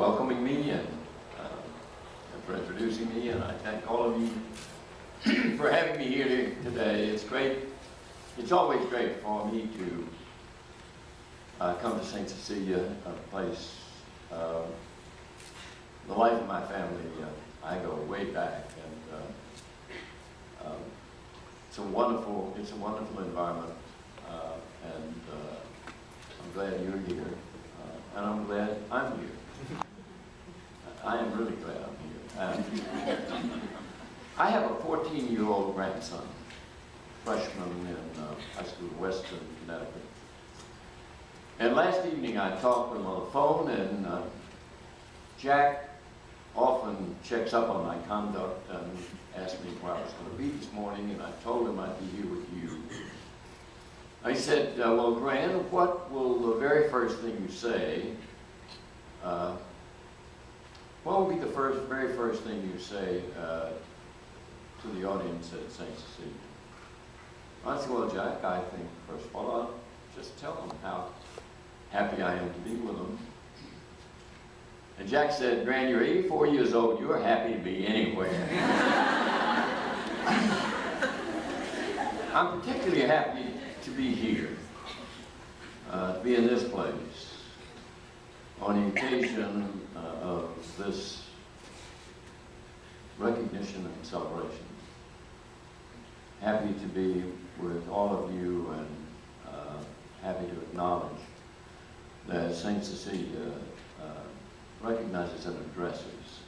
welcoming me and for introducing me, and I thank all of you for having me here today. It's great. It's always great for me to come to St. Cecilia, a place, the life of my family. I go way back, and it's a wonderful environment, and I'm glad you're here, and I'm glad I'm here. I am really glad I'm here. I have a 14-year-old grandson, freshman in high school, Western Connecticut. And last evening I talked with him on the phone, and Jack often checks up on my conduct and asked me where I was going to be this morning, and I told him I'd be here with you. I said, well, Gran, what will the very first thing you say, what will be the very first thing you say to the audience at St. Cecilia? I said, well, Jack, I think, first of all, I'll just tell them how happy I am to be with them. And Jack said, Gran, you're 84 years old, you're happy to be anywhere. I'm particularly happy to be here, to be in this place, on the occasion of this recognition and celebration. Happy to be with all of you, and happy to acknowledge that St. Cecilia recognizes and addresses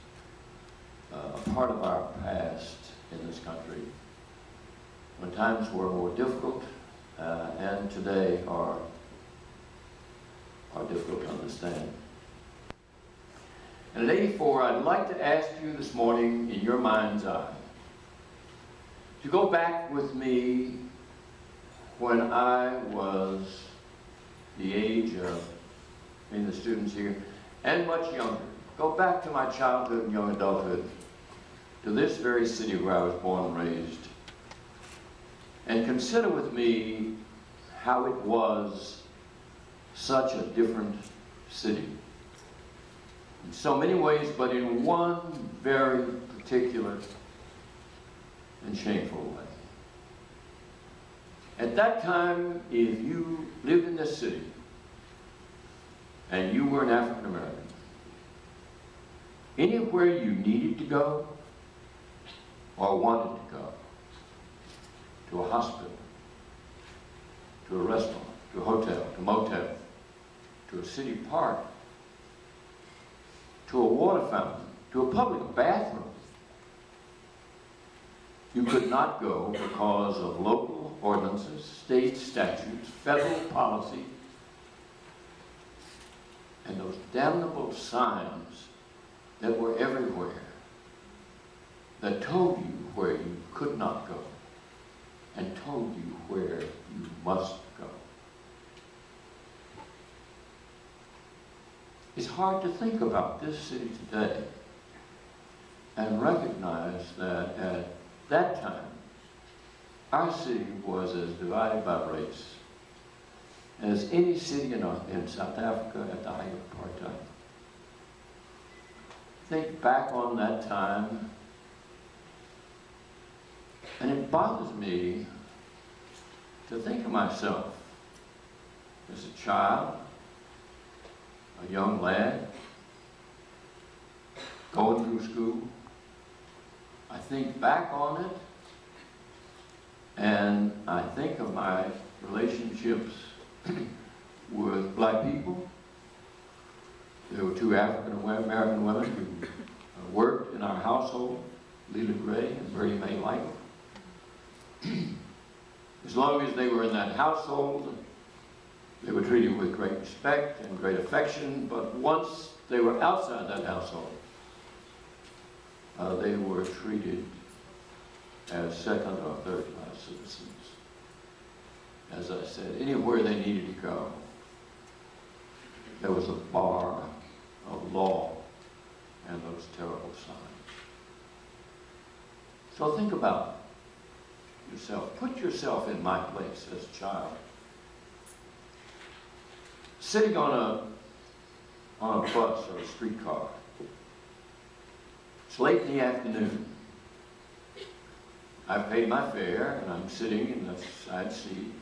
a part of our past in this country when times were more difficult and today are difficult to understand. And at 84, I'd like to ask you this morning, in your mind's eye, to go back with me when I was the age of, the students here, and much younger. Go back to my childhood and young adulthood, to this very city where I was born and raised, and consider with me how it was such a different city. In so many ways, but in one very particular and shameful way. At that time, if you lived in this city and you were an African American, anywhere you needed to go or wanted to go, to a hospital, to a restaurant, to a hotel, to a motel, to a city park, to a water fountain, to a public bathroom, you could not go because of local ordinances, state statutes, federal policy, and those damnable signs that were everywhere that told you where you could not go and told you where you must go. It's hard to think about this city today and recognize that at that time, our city was as divided by race as any city in South Africa at the height of apartheid. Think back on that time, and it bothers me to think of myself as a child, a young lad, going through school. I think back on it, and I think of my relationships with black people. There were two African American women who worked in our household, Leela Gray and Bertie Mae Light. As long as they were in that household, they were treated with great respect and great affection, but once they were outside that household, they were treated as second or third class citizens. As I said, anywhere they needed to go, there was a bar of law and those terrible signs. So think about yourself. Put yourself in my place as a child. Sitting on on a bus or a streetcar. It's late in the afternoon. I've paid my fare and I'm sitting in the side seat,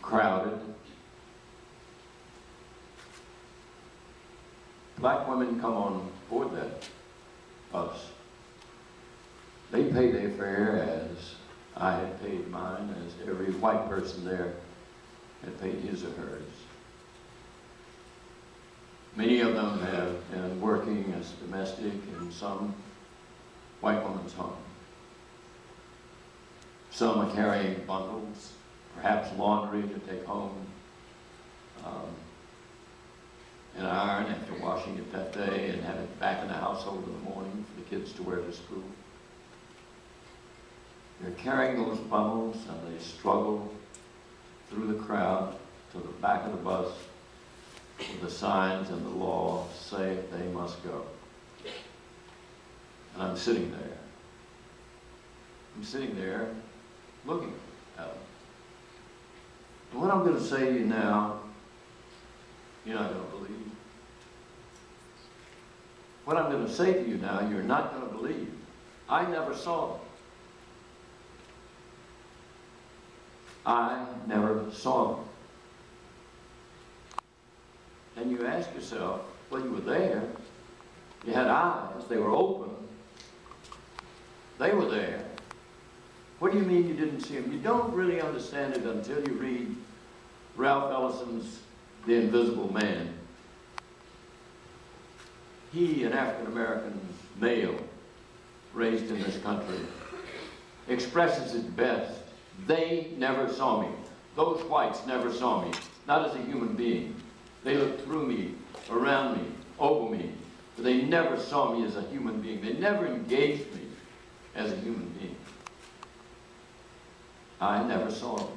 crowded. Black women come on board that bus. They pay their fare as I had paid mine, as every white person there had paid his or hers. Many of them have been working as domestic in some white woman's home. Some are carrying bundles, perhaps laundry to take home, and iron after washing it that day and have it back in the household in the morning for the kids to wear to school. They're carrying those bundles and they struggle through the crowd to the back of the bus where the signs and the law say they must go. And I'm sitting there. I'm sitting there looking at them. And what I'm going to say to you now, you're not going to believe. What I'm going to say to you now, you're not going to believe. I never saw them. I never saw them. And you ask yourself, well, you were there. You had eyes. They were open. They were there. What do you mean you didn't see them? You don't really understand it until you read Ralph Ellison's The Invisible Man. He, an African-American male raised in this country, expresses it best. They never saw me. Those whites never saw me, not as a human being. They looked through me, around me, over me, but they never saw me as a human being. They never engaged me as a human being. I never saw them.